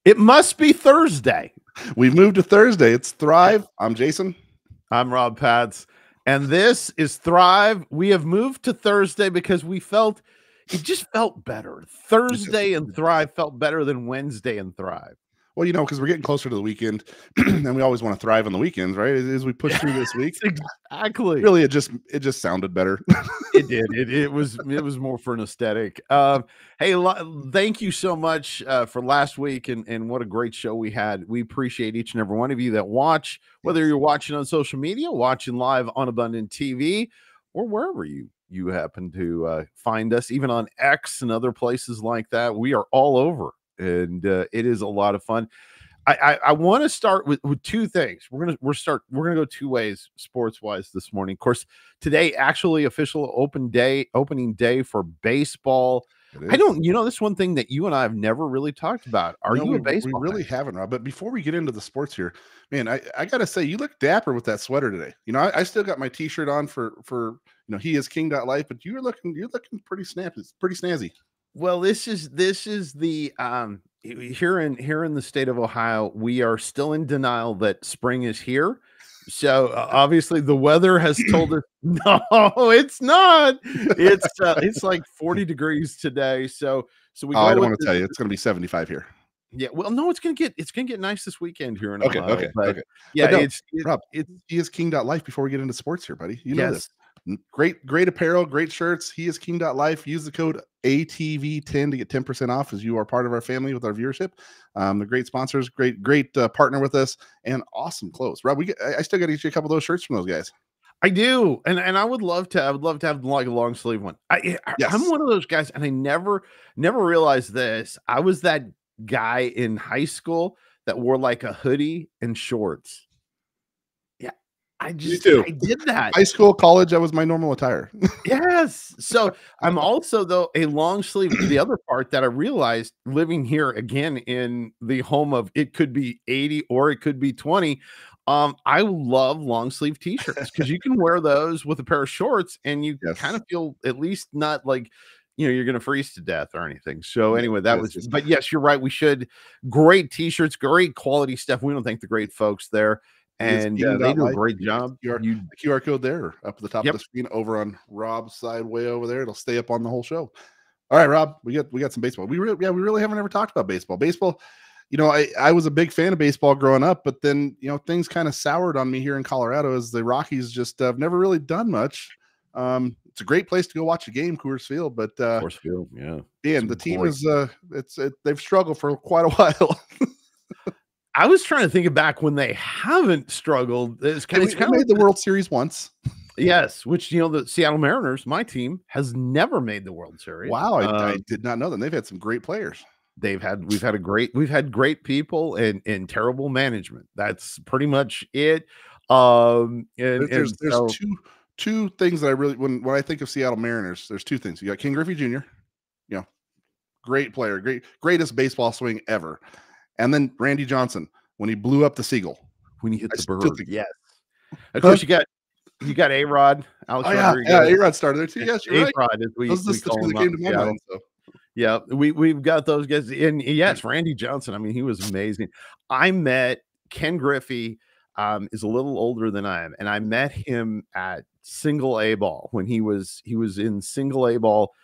It must be Thursday. We've moved to Thursday. It's Thrive. I'm Jason. I'm Rob Pats. And this is Thrive. We have moved to Thursday because we felt it just felt better. Thursday and Thrive felt better than Wednesday and Thrive. Well, you know, because we're getting closer to the weekend, and we always want to thrive on the weekends, right? As we push through this week, exactly. Really, it just sounded better. It did. It was more for an aesthetic. Hey, thank you so much for last week, and what a great show we had. We appreciate each and every one of you that watch, whether you're watching on social media, watching live on AbundantTV, or wherever you happen to find us, even on X and other places like that. We are all over. And it is a lot of fun. I want to start with two things. We're gonna go two ways sports wise this morning. Of course, today actually official opening day for baseball. This one thing that you and I have never really talked about. Are you a baseball? We really haven't, Rob. But before we get into the sports here, man, I gotta say you look dapper with that sweater today. You know, I still got my T-shirt on for he is king.life, but you're looking pretty snappy, pretty snazzy. Well, this is the here in the state of Ohio, we are still in denial that spring is here. So obviously the weather has told us no, it's not. It's like 40 degrees today. So we I don't want to tell you it's going to be 75 here. Yeah, well, no, it's gonna get nice this weekend here in Ohio. Okay. Yeah, no, Rob, he is king.life before we get into sports here, buddy. You know this. Great apparel, great shirts. He is king.life. Use the code ATV10 to get 10% off as you are part of our family with our viewership. They're great sponsors, great partner with us, and awesome clothes. Rob, I still got to get you a couple of those shirts from those guys. I do, and I would love to have like a long sleeve one. I'm one of those guys, and I never realized this. I was that guy in high school that wore like a hoodie and shorts. I did that. High school, college, that was my normal attire. Yes. So I'm also, though, a long sleeve. The other part that I realized living here again in the home of it could be 80 or it could be 20. I love long sleeve t-shirts because you can wear those with a pair of shorts and you kind of feel at least not like, you're going to freeze to death or anything. So anyway, but yes, you're right. We should. Great t-shirts, great quality stuff. We don't thank the great folks there. And they do a great job. The QR code there up at the top of the screen over on Rob's side, way over there. It'll stay up on the whole show. All right, Rob, we got some baseball. We really haven't ever talked about baseball. Baseball, I was a big fan of baseball growing up, but then things kind of soured on me here in Colorado as the Rockies just have never really done much. It's a great place to go watch a game, Coors Field, but Coors Field, and the team is they've struggled for quite a while. I was trying to think back when they haven't struggled. It's kind of made the World Series once. Yes, which the Seattle Mariners, my team, has never made the World Series. Wow, I did not know that. They've had some great players. We've had great people and terrible management. That's pretty much it. There's two things that I really when I think of Seattle Mariners, there's two things. You got King Griffey Jr., great player, greatest baseball swing ever. And then Randy Johnson, when he blew up the Seagull. When he hit the bird. Yes. Of course, you got A-Rod. Alex Rodriguez. Yeah, A-Rod started there too. Yes, you're right. A-Rod, as we call him. Came to my mind, so. Yeah, we've got those guys. And yes, Randy Johnson. I mean, he was amazing. I met Ken Griffey, is a little older than I am, and I met him at single A ball when he was in single A ball.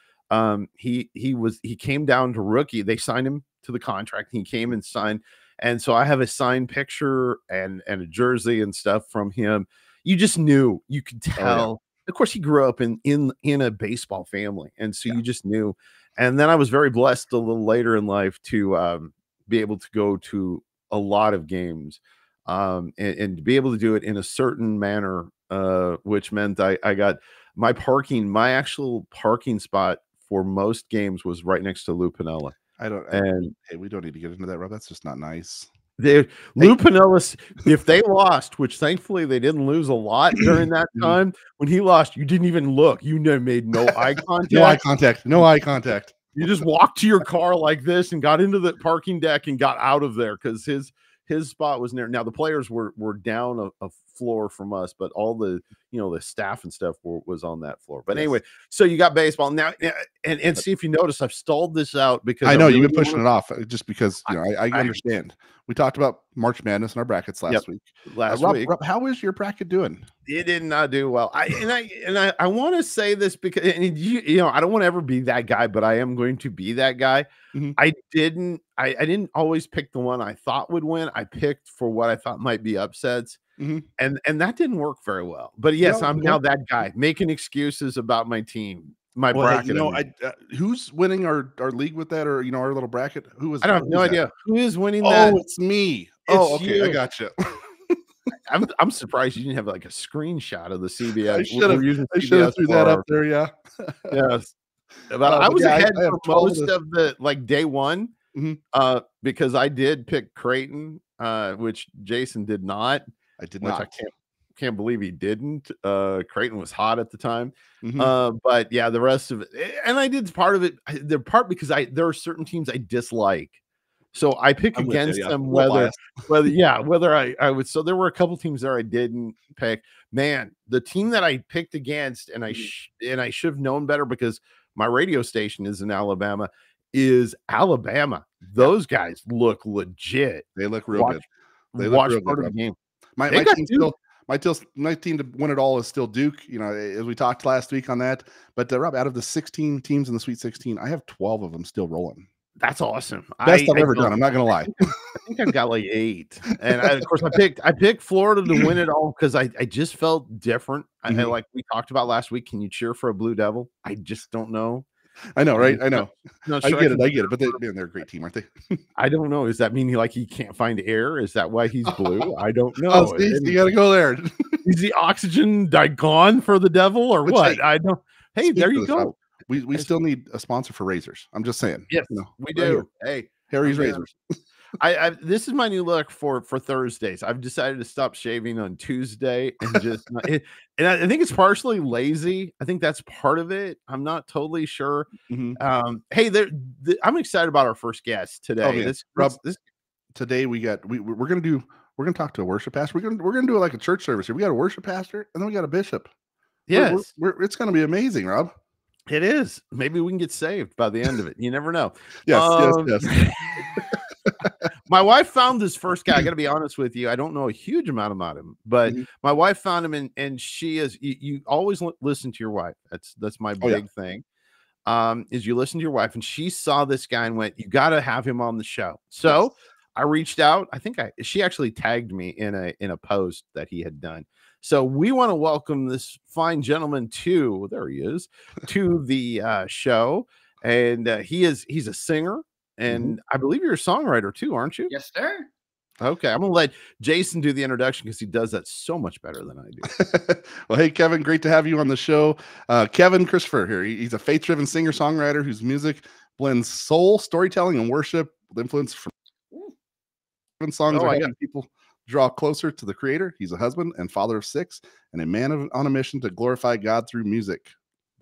He came down to rookie. They signed him to the contract. He came and signed, and so I have a signed picture and a jersey and stuff from him. You just knew, you could tell. Of course, he grew up in a baseball family, and so you just knew. And then I was very blessed a little later in life to be able to go to a lot of games, and to be able to do it in a certain manner, which meant I got my actual parking spot for most games was right next to Lou Piniella. Hey, we don't need to get into that, Rob. That's just not nice. Lou Piniella, if they lost, which thankfully they didn't lose a lot during that time, when he lost, you didn't even look. You made no eye contact. No eye contact. You just walked to your car like this and got into the parking deck and got out of there because his spot was near. Now the players were down a floor from us, but all the the staff and stuff was on that floor. But Yes. anyway, so you got baseball now, and see if you notice I've stalled this out because I know really you've been pushing it off just because I I understand. We talked about March Madness in our brackets last week. last Rob, week. how is your bracket doing? It did not do well. I want to say this because I don't want to ever be that guy, but I am going to be that guy. Mhm. I didn't always pick the one I thought would win. I picked for what I thought might be upsets. Mhm. And that didn't work very well. But yes, No, I'm now that guy making excuses about my team, my well, hey, bracket. who's winning our league with that, or our little bracket? Who is? I don't have no Who's that? idea who is winning that. Oh, it's me. It's Oh, okay, I you. got you. I'm surprised you didn't have like a screenshot of the CBS. I should have. We're using I should have CBS threw for that up there. Yeah. yes. But I But was yeah, ahead I have for 12 of most the. of the day one, Mhm. because I did pick Creighton, which Jason did not, I did which I not. can't believe he didn't. Creighton was hot at the time. Mhm. But yeah, the rest of it, and I did part of it. The part because there are certain teams I dislike, so I pick I'm with you. against Yeah, them a little biased. whether I would. So there were a couple teams there I didn't pick. Man, the team that I picked against, and I should have known better because my radio station is in Alabama. Is Alabama? Yeah, Those guys look legit. they look real good. They look Watch real good, part of the Rob. game. My They my got team Duke. still my team to win it all is still Duke. As we talked last week on that. But Rob, out of the 16 teams in the Sweet 16, I have 12 of them still rolling. That's awesome. Best I've I ever don't. done. I'm not gonna lie. I think I've got like 8, and of course I picked Florida to win it all because I just felt different. Mhm. Like we talked about last week. Can you cheer for a Blue Devil? I just don't know. I know, I'm right? just I know. not I sure I get it. can. I get it. But they're a great team, aren't they? I don't know. Does that mean he can't find air? Is that why he's blue? I don't Oh, know. see, And you got to go there. is the oxygen gone for the devil or Which, what? hey, I don't. Hey, speak there for you this, Rob. go. We still need a sponsor for razors. I'm just saying. Yes, we Right here, do. Hey, Harry's I'm in. razors. This is my new look for Thursdays. I've decided to stop shaving on Tuesday and just and I think it's partially lazy. I think that's part of it. I'm not totally sure. Mhm. Hey, I'm excited about our first guest Oh today. man, Rob. Today we're gonna talk to a worship pastor. We're gonna do it like a church service here. We got a worship pastor and then we got a bishop. Yes, It's gonna be amazing, Rob. it is. Maybe we can get saved by the end of it. You never know. Yes, yes, Um, yes. My wife found this first guy. I got to be honest with you. I don't know a huge amount about him, but Mhm. my wife found him, and she is. You always listen to your wife. That's my Oh yeah. big thing. Is you listen to your wife, and she saw this guy and went, "You got to have him on the show." Yes. So I reached out. I think she actually tagged me in a post that he had done. So we want to welcome this fine gentleman there he is, to the show, and he's a singer. Mhm. And I believe you're a songwriter too, aren't you? Yes, sir. Okay, I'm gonna let Jason do the introduction because he does that so much better than I do. Well, hey, Kevin, great to have you on the show. Kevin Christopher here. He's a faith-driven singer-songwriter whose music blends soul, storytelling, and worship with influence from songs Oh, are I got helping people draw closer to the Creator. He's a husband and father of 6 and a man on a mission to glorify God through music.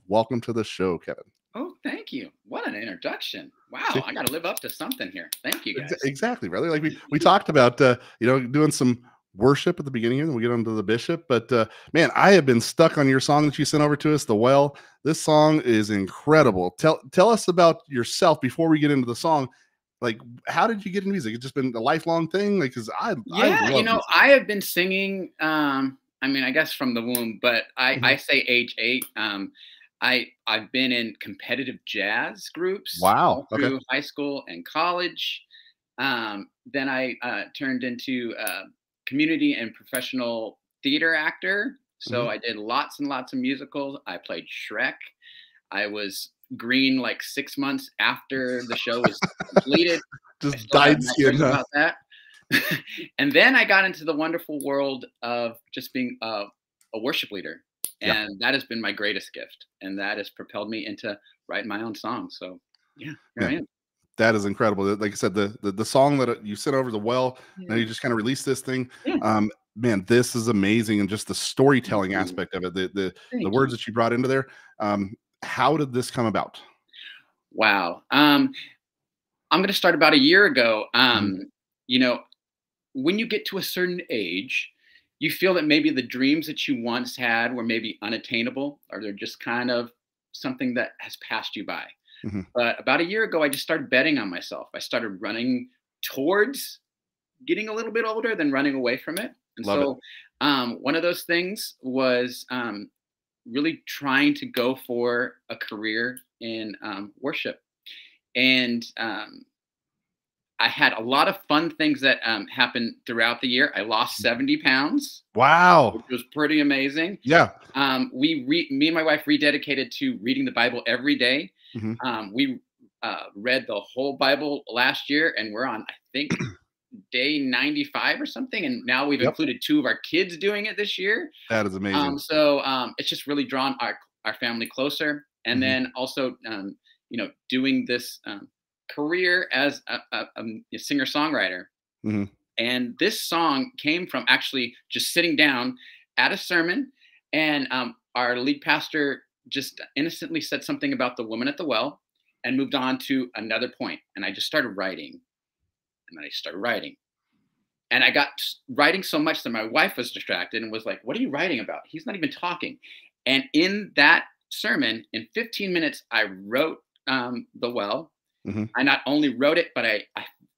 Welcome to the show, Kevin. Oh, thank you. What an introduction. Wow, See? I got to live up to something here. Thank you, guys. Exactly, brother. Like we talked about, doing some worship at the beginning, and we'll get onto the bishop. But man, I have been stuck on your song that you sent over to us, "The Well." This song is incredible. Tell us about yourself before we get into the song. Like, how did you get into music? It's just been a lifelong thing. Like, because I Yeah, love music. I have been singing, I mean, I guess from the womb, but I say age 8. I've been in competitive jazz groups Wow. all through high school and college. Then I turned into a community and professional theater actor. So I did lots and lots of musicals. I played Shrek. I was green like 6 months after the show was completed. Just dyed skin. About that. And then I got into the wonderful world of just being a worship leader. And that has been my greatest gift. And that has propelled me into writing my own songs. So yeah, here I am. That is incredible. Like I said, the song that you sent over, "The Well," now you Yeah. just kind of released this thing. Yeah. Man, this is amazing. And just the storytelling aspect of it, the words that you brought into there. How did this come about? Wow. I'm going to start about a year ago. You know, when you get to a certain age, you feel that maybe the dreams that you once had were maybe unattainable, or they're just kind of something that has passed you by. Mhm. But about a year ago, I just started betting on myself. I started running towards getting a little bit older than running away from it. And Love it. so one of those things was really trying to go for a career in worship. And I had a lot of fun things that happened throughout the year. I lost 70 pounds, which Wow. was pretty amazing. Yeah. Me and my wife rededicated to reading the Bible every day. Mhm. We read the whole Bible last year, and we're on, I think, day 95 or something. And now we've Yep. included 2 of our kids doing it this year. That is amazing. So it's just really drawn our family closer. And Mhm. then also, doing this career as a singer-songwriter. Mhm. And this song came from actually just sitting down at a sermon, and our lead pastor just innocently said something about the woman at the well and moved on to another point. And I just started writing, and then I started writing. And I got writing so much that my wife was distracted and was like, "What are you writing about? He's not even talking." And in that sermon, in 15 minutes, I wrote The Well. Mhm. I not only wrote it, but I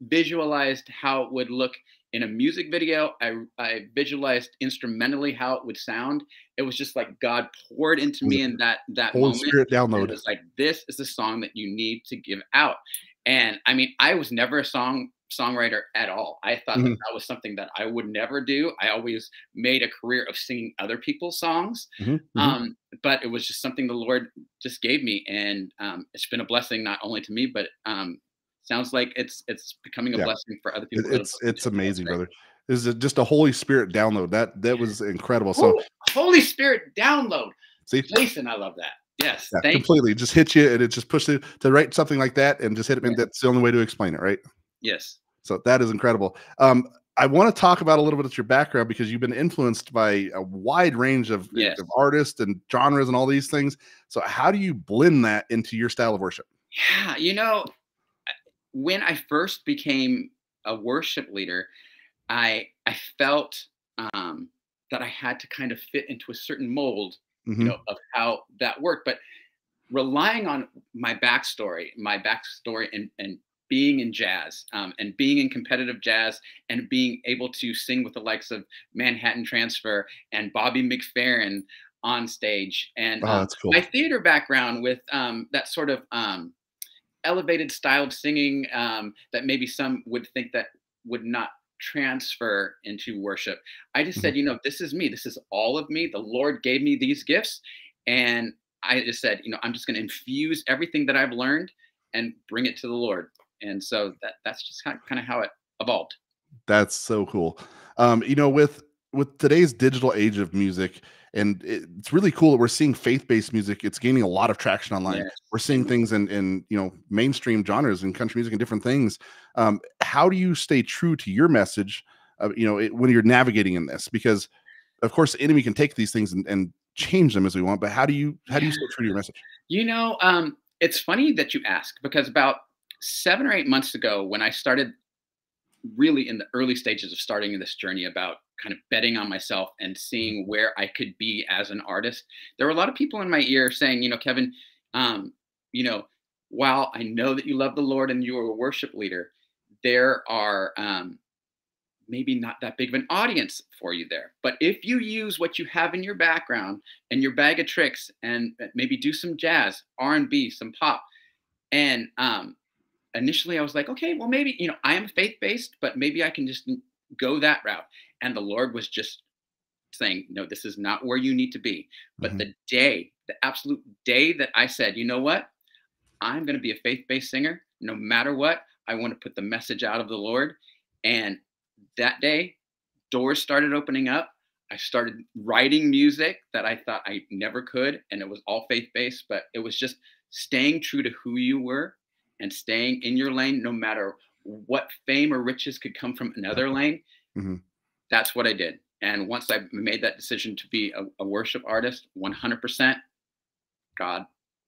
visualized how it would look in a music video. I visualized instrumentally how it would sound. It was just like God poured into me in that Holy moment. Spirit And download. it was like, this is the song that you need to give out. And I mean, I was never a songwriter at all. I thought Mhm. that was something that I would never do. I always made a career of singing other people's songs. Mhm. Mhm. But it was just something the Lord just gave me, and it's been a blessing not only to me, but sounds like it's becoming a Yeah. blessing for other people. It's amazing, brother. This is just a Holy Spirit download. That was incredible. So Holy Spirit download, see, Jason, I love that. Yes, yeah, thank you. completely. Just hit you, and it just pushes you to write something like that, and just hit it. And Yeah. that's the only way to explain it, right? Yes. So that is incredible. I want to talk about a little bit of your background because you've been influenced by a wide range of Yes. artists and genres and all these things. So how do you blend that into your style of worship? Yeah, when I first became a worship leader, I felt that I had to kind of fit into a certain mold, Mhm. of how that worked. But relying on my backstory and being in jazz, and being in competitive jazz, and being able to sing with the likes of Manhattan Transfer and Bobby McFerrin on stage, and Oh, that's cool. my theater background with that sort of elevated styled singing, that maybe some would think that would not transfer into worship. I just Mhm. said, this is me. This is all of me. The Lord gave me these gifts. And I just said, I'm just going to infuse everything that I've learned and bring it to the Lord. And so that's just kind of how it evolved. That's so cool. With today's digital age of music, and it's really cool that we're seeing faith-based music. It's gaining a lot of traction online. Yes. We're seeing things in mainstream genres and country music and different things. How do you stay true to your message? When you're navigating in this, because of course the enemy can take these things and change them as we want. But how do you stay true to your message? It's funny that you ask, because about 7 or 8 months ago, when I started really in the early stages of starting this journey about kind of betting on myself and seeing where I could be as an artist, there were a lot of people in my ear saying, Kevin, you know, while I know that you love the Lord and you are a worship leader, there are maybe not that big of an audience for you there. But if you use what you have in your background and your bag of tricks, and maybe do some jazz, R&B, some pop, and initially I was like, okay, well, maybe, I am faith based, but maybe I can just go that route. And the Lord was just saying, no, this is not where you need to be. But Mhm. the absolute day that I said, you know what, I'm going to be a faith based singer, no matter what, I want to put the message out of the Lord. And that day, doors started opening up. I started writing music that I thought I never could. And it was all faith based, but it was just staying true to who you were and staying in your lane, no matter what fame or riches could come from another lane. Mhm. That's what I did. And once I made that decision to be a worship artist, 100%, God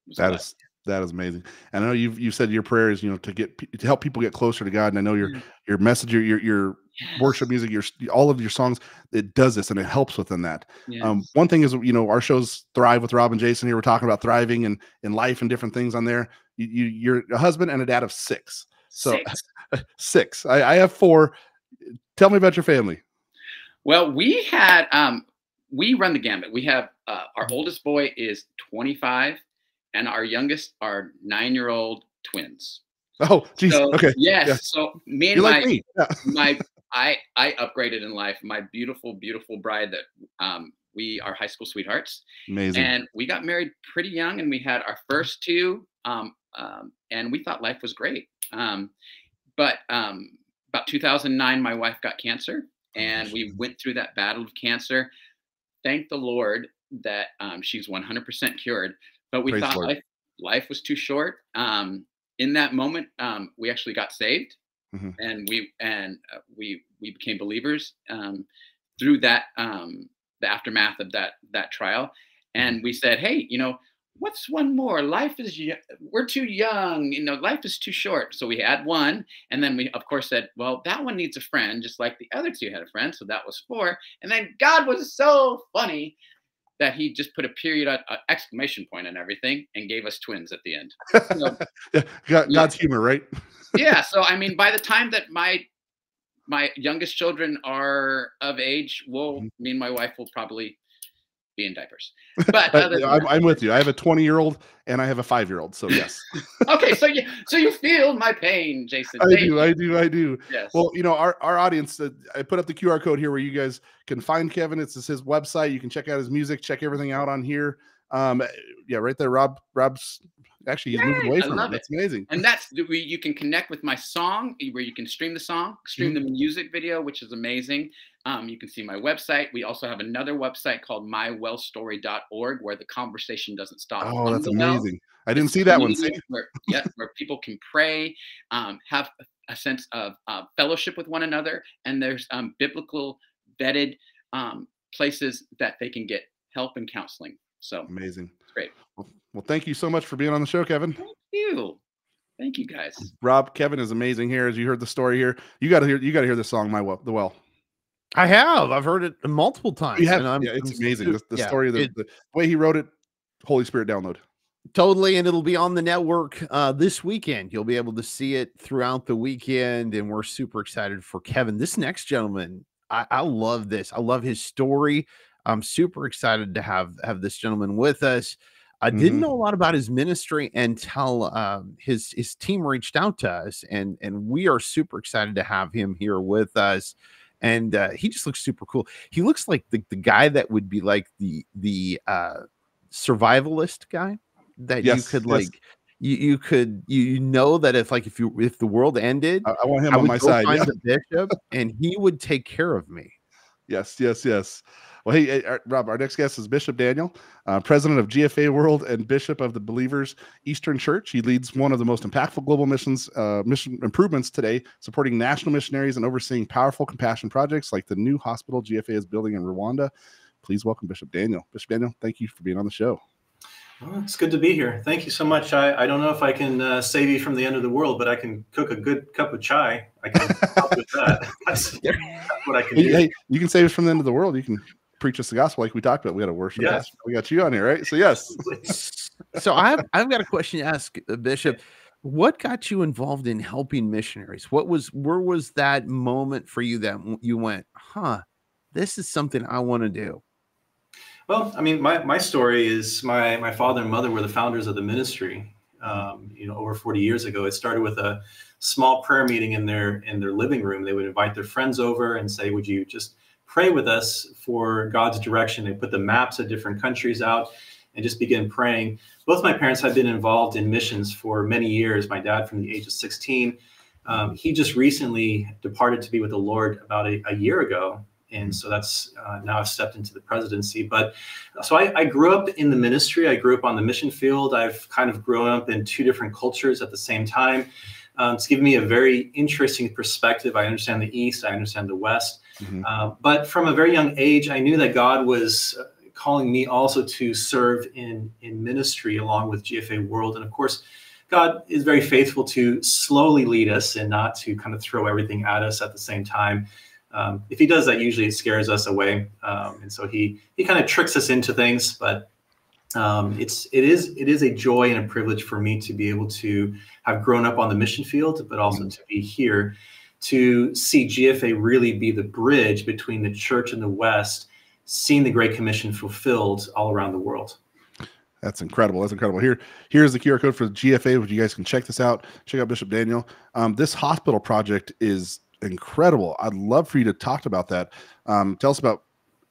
was That blessed. is that is amazing. And I know you said your prayer is to help people get closer to God. And I know your Yeah. your message, your worship music, all of your songs, it does this and it helps within that. Yes. One thing is, our shows thrive with Rob and Jason here. We're talking about thriving and in life and different things on there. You're a husband and a dad of 6. So 6. 6. I have 4. Tell me about your family. Well, we run the gamut. We have our oldest boy is 25, and our youngest are 9-year-old twins. Oh, geez. So, okay. Yes. Yeah. So me and You're like me. Yeah. I upgraded in life. My beautiful, beautiful bride that we are high school sweethearts. Amazing. And we got married pretty young, and we had our first 2, and we thought life was great. But about 2009, my wife got cancer, and we went through that battle of cancer. Thank the Lord that she's 100% cured. But we thought life was too short. In that moment, we actually got saved, and we became believers through that the aftermath of that trial. And we said, hey, what's one more? We're too young, life is too short. So we had 1, and then we of course said, well, that one needs a friend, just like the other 2 had a friend. So that was 4. And then God was so funny that he just put a period, exclamation point on everything, and gave us twins at the end. So, God's humor, right? Yeah. So I mean, by the time that my youngest children are of age, me and my wife will probably be in diapers. But I'm with you. I have a 20-year-old and I have a 5-year-old. So yes. Okay, so you feel my pain, Jason. I do. Yes. Well, our audience. I put up the QR code here where you guys can find Kevin. It's his website. You can check out his music. Check everything out on here. Yeah, right there. Rob's actually he's moving away from it. That's amazing. And that's you can connect with my song, where you can stream the song, stream the music video, which is amazing. You can see my website. We also have another website called mywellstory.org, where the conversation doesn't stop. Oh, that's amazing. I didn't see that one. Where people can pray, have a sense of fellowship with one another, and there's biblical vetted places that they can get help and counseling. So amazing. It's great. Well, thank you so much for being on the show, Kevin. Thank you guys. Rob, Kevin is amazing here. As you heard the story here, you got to hear this song, The Well. I have. I've heard it multiple times. It's amazing. The story, the way he wrote it, Holy Spirit download. Totally, and it'll be on the network this weekend. You'll be able to see it throughout the weekend, and we're super excited for Kevin. This next gentleman, I love this. I love his story. I'm super excited to have this gentleman with us. I didn't know a lot about his ministry until his team reached out to us, and we are super excited to have him here with us. And he just looks super cool. He looks like the guy that would be like the survivalist guy that you could like. You know that if the world ended, I want him on my side. Find the bishop, and he would take care of me. Yes. Well, hey, Rob, our next guest is Bishop Daniel, president of GFA World and Bishop of the Believers Eastern Church. He leads one of the most impactful global mission improvements today, supporting national missionaries and overseeing powerful compassion projects like the new hospital GFA is building in Rwanda. Please welcome Bishop Daniel. Bishop Daniel, thank you for being on the show. Well, it's good to be here. Thank you so much. I don't know if I can save you from the end of the world, but I can cook a good cup of chai. I can help with that. That's what I can do. Hey, you can save us from the end of the world. You can preach us the gospel like we talked about. We got a worship. Yes. We got you on here, right? So yes. So I've got a question to ask Bishop. What got you involved in helping missionaries? Where was that moment for you that you went, this is something I want to do? Well, I mean, my story is my father and mother were the founders of the ministry. Over 40 years ago. It started with a small prayer meeting in their living room. They would invite their friends over and say, would you just pray with us for God's direction? They put the maps of different countries out and just begin praying. Both my parents had been involved in missions for many years. My dad from the age of 16. He just recently departed to be with the Lord about a year ago. And so that's now I've stepped into the presidency. But so I grew up in the ministry. I grew up on the mission field. I've kind of grown up in 2 different cultures at the same time. It's given me a very interesting perspective. I understand the East. I understand the West. But from a very young age, I knew that God was calling me also to serve in ministry along with GFA World. And of course, God is very faithful to slowly lead us and not to kind of throw everything at us at the same time. If he does that, usually it scares us away. And so he kind of tricks us into things, but it is a joy and a privilege for me to be able to have grown up on the mission field, but also to be here to see GFA really be the bridge between the church and the West, seeing the Great Commission fulfilled all around the world. That's incredible. That's incredible. Here's the QR code for the GFA, which you guys can check this out. Check out Bishop Daniel. This hospital project is incredible. I'd love for you to talk about that. Tell us about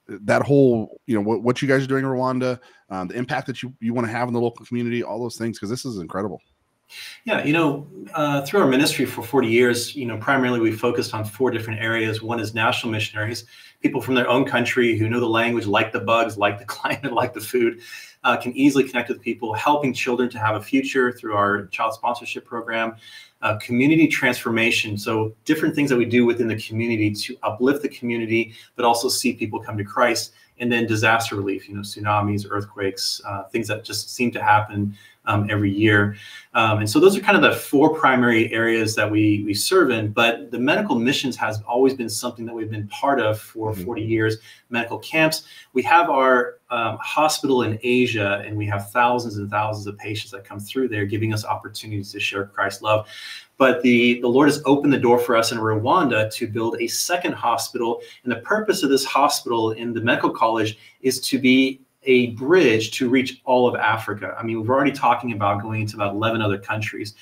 that whole, what you guys are doing in Rwanda, the impact that you want to have in the local community, all those things, because this is incredible. Yeah, through our ministry for 40 years, primarily we focused on 4 different areas. One is national missionaries, people from their own country who know the language, like the bugs, like the climate, like the food, can easily connect with people, helping children to have a future through our child sponsorship program, community transformation. So different things that we do within the community to uplift the community, but also see people come to Christ. And then disaster relief, tsunamis, earthquakes, things that just seem to happen every year. And so those are kind of the 4 primary areas that we serve in. But the medical missions has always been something that we've been part of for 40 years. Medical camps. We have our hospital in Asia, and we have thousands and thousands of patients that come through there, giving us opportunities to share Christ's love. But the Lord has opened the door for us in Rwanda to build a second hospital. And the purpose of this hospital in the medical college is to be a bridge to reach all of Africa. I mean, we're already talking about going into about 11 other countries.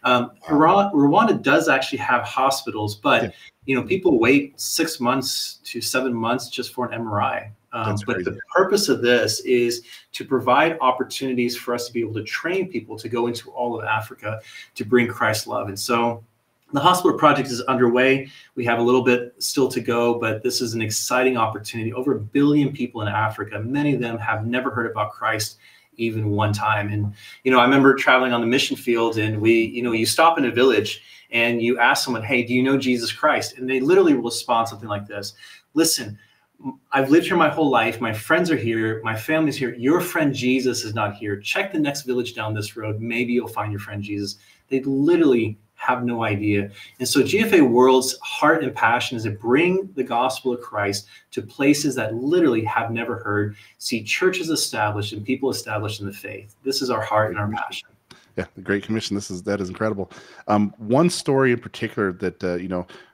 Rwanda does actually have hospitals, but people wait 6 months to 7 months just for an MRI. But the purpose of this is to provide opportunities for us to be able to train people to go into all of Africa to bring Christ's love. And so the hospital project is underway. We have a little bit still to go, but this is an exciting opportunity. Over 1 billion people in Africa, many of them have never heard about Christ even one time. And, I remember traveling on the mission field, and you stop in a village and you ask someone, hey, do you know Jesus Christ? And they literally will respond something like this: listen, I've lived here my whole life. My friends are here. My family's here. Your friend Jesus is not here. Check the next village down this road. Maybe you'll find your friend Jesus. They literally have no idea. And so GFA World's heart and passion is to bring the gospel of Christ to places that literally have never heard, see churches established and people established in the faith. This is our heart and our passion. Yeah, the Great Commission. That is incredible. One story in particular that,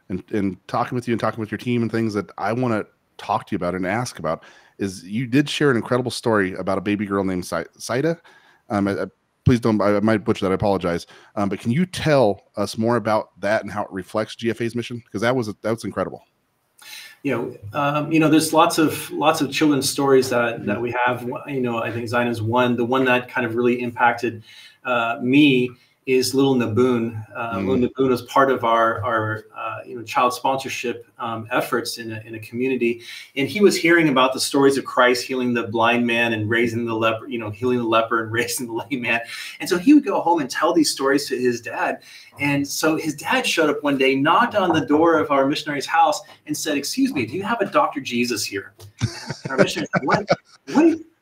in talking with you and talking with your team and things that I want to talk to you about and ask about is you did share an incredible story about a baby girl named Saida. Please don't, I might butcher that, I apologize. But can you tell us more about that and how it reflects GFA's mission? Because that was incredible. There's lots of children's stories that we have. I think Zion is one. The one that kind of really impacted me is little Naboon. Little Naboon was part of our child sponsorship efforts in a community, and he was hearing about the stories of Christ healing the blind man and raising the leper, healing the leper and raising the lame man. And so he would go home and tell these stories to his dad. And so his dad showed up one day, knocked on the door of our missionary's house, and said, "Excuse me, do you have a Dr. Jesus here?" And our missionary said,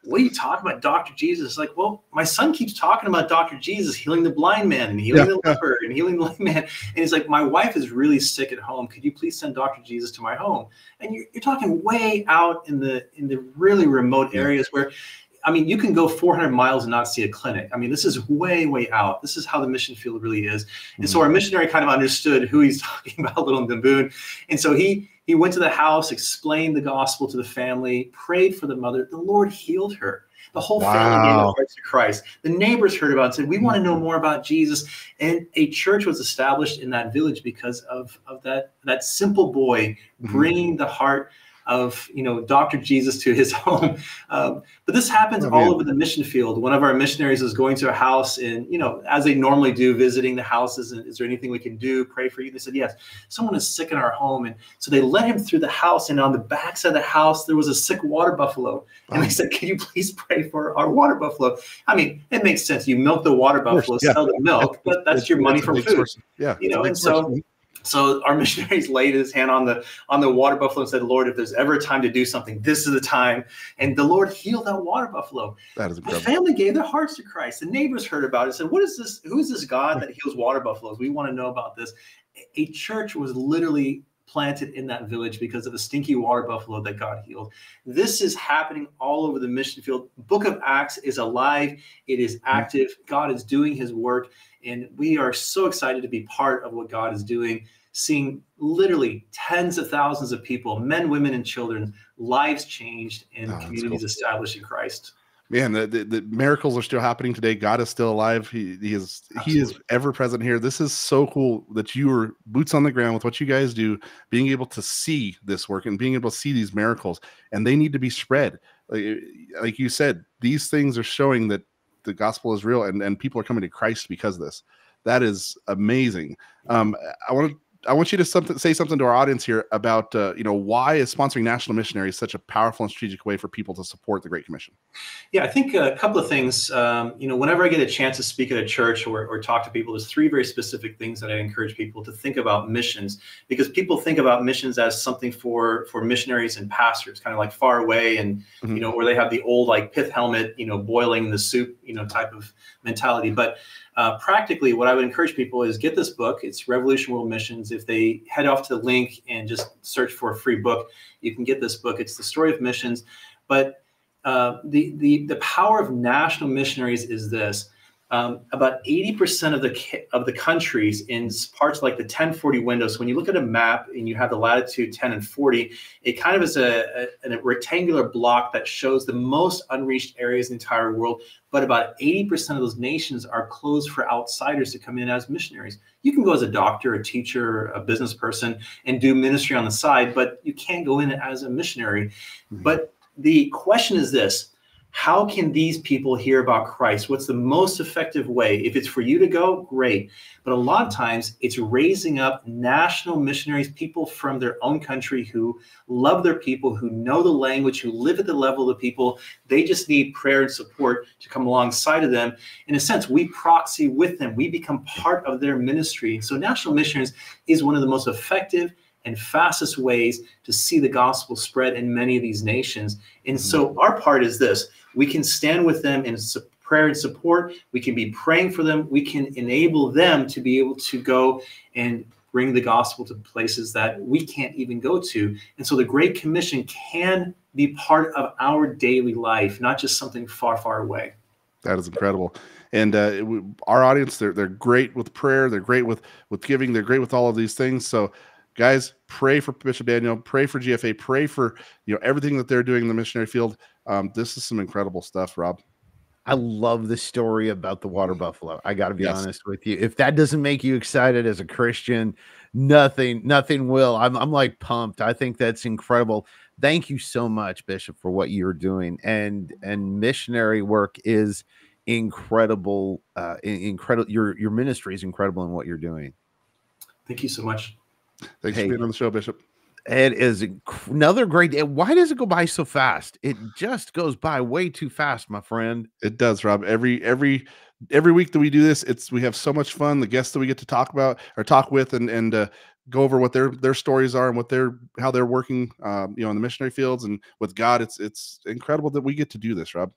What are you talking about, Dr. Jesus? Like, well, my son keeps talking about Dr. Jesus healing the blind man and healing the leper and healing the lame man. And he's like, my wife is really sick at home. Could you please send Dr. Jesus to my home? And you're talking way out in the really remote areas where, you can go 400 miles and not see a clinic. This is way, way out. This is how the mission field really is. And so our missionary kind of understood who he's talking about, little Naboon. And so he went to the house, explained the gospel to the family, prayed for the mother. The Lord healed her. The whole family gave their hearts to Christ. The neighbors heard about it and said, we want to know more about Jesus. And a church was established in that village because of that simple boy bringing the heart of Dr. Jesus to his home. But this happens all over the mission field. One of our missionaries was going to a house and, as they normally do, visiting the houses, and is there anything we can do, pray for you? They said, yes, someone is sick in our home. And so they led him through the house, and on the backside of the house, there was a sick water buffalo. And they said, can you please pray for our water buffalo? It makes sense. You milk the water buffalo, sell the milk, but that's your money for food. Yeah. And so So our missionaries laid his hand on the water buffalo and said, Lord, if there's ever a time to do something, this is the time. And the Lord healed that water buffalo. That is incredible. The family gave their hearts to Christ. The neighbors heard about it and said, what is this? Who is this God that heals water buffaloes? We want to know about this. A church was literally planted in that village because of a stinky water buffalo that God healed. This is happening all over the mission field. Book of Acts is alive. It is active. God is doing his work. And we are so excited to be part of what God is doing, seeing literally tens of thousands of people, men, women, and children, lives changed and communities established in Christ. Man, the miracles are still happening today. God is still alive. He is ever present here. This is so cool that you are boots on the ground with what you guys do, being able to see this work and being able to see these miracles, and they need to be spread. Like you said, these things are showing that the gospel is real, and people are coming to Christ because of this. That is amazing. I want you to say something to our audience here about why is sponsoring national missionaries such a powerful and strategic way for people to support the Great Commission? Yeah, I think a couple of things. Whenever I get a chance to speak at a church or talk to people, there's three very specific things that I encourage people to think about missions, because people think about missions as something for missionaries and pastors, kind of like far away, and where they have the old like pith helmet, boiling the soup, type of mentality. But practically, what I would encourage people is get this book. It's Revolution World Missions. If they head off to the link and just search for a free book, you can get this book. It's the story of missions. But the power of national missionaries is this. About 80% of the countries in parts like the 1040 window. So when you look at a map and you have the latitude 10 and 40, it kind of is a rectangular block that shows the most unreached areas in the entire world. But about 80% of those nations are closed for outsiders to come in as missionaries. You can go as a doctor, a teacher, a business person, and do ministry on the side, but you can't go in as a missionary. But the question is this: how can these people hear about Christ? What's the most effective way? If it's for you to go, great. But a lot of times it's raising up national missionaries, people from their own country who love their people, who know the language, who live at the level of the people. They just need prayer and support to come alongside of them. In a sense, we proxy with them. We become part of their ministry. So national missionaries is one of the most effective and fastest ways to see the gospel spread in many of these nations. And so our part is this: we can stand with them in prayer and support. We can be praying for them. We can enable them to be able to go and bring the gospel to places that we can't even go to. And so the Great Commission can be part of our daily life, not just something far, far away. That is incredible. And our audience, they're great with prayer. They're great with giving. They're great with all of these things. So guys, pray for Bishop Daniel, pray for GFA, pray for everything that they're doing in the missionary field. This is some incredible stuff, Rob. I love the story about the water buffalo. I got to be honest with you. If that doesn't make you excited as a Christian, nothing will. I'm like pumped. I think that's incredible. Thank you so much, Bishop, for what you're doing. And missionary work is incredible. Incredible. Your ministry is incredible in what you're doing. Thank you so much. Thanks for being on the show, Bishop. It is another great day. Why does it go by so fast? It just goes by way too fast, my friend. It does, Rob. Every week that we do this, we have so much fun. The guests that we get to talk with and go over what their stories are and how they're working, in the missionary fields and with God. It's incredible that we get to do this, Rob.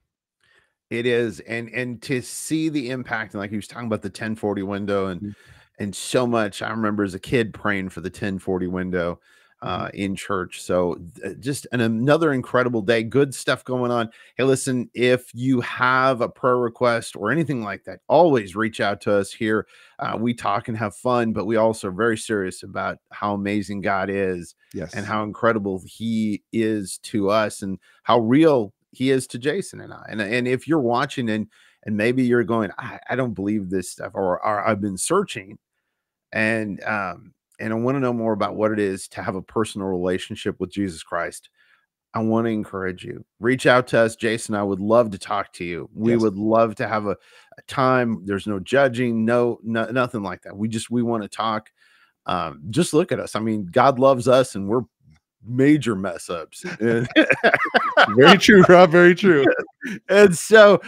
It is, and to see the impact, and like he was talking about the 1040 window and so much. I remember as a kid praying for the 1040 window in church. So just another incredible day. Good stuff going on. Hey, listen, if you have a prayer request or anything like that, always reach out to us here. We talk and have fun, but we also are very serious about how amazing God is, and how incredible he is to us and how real he is to Jason and I. And if you're watching and maybe you're going, I don't believe this stuff, or I've been searching and I want to know more about what it is to have a personal relationship with Jesus Christ, I want to encourage you. Reach out to us. Jason, I would love to talk to you. We would love to have a time. There's no judging, nothing like that. We want to talk. Just look at us. I mean, God loves us and we're major mess ups. And very true, Rob. Very true. And so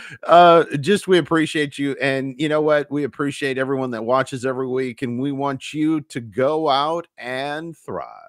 just we appreciate you. And you know what? We appreciate everyone that watches every week. And we want you to go out and thrive.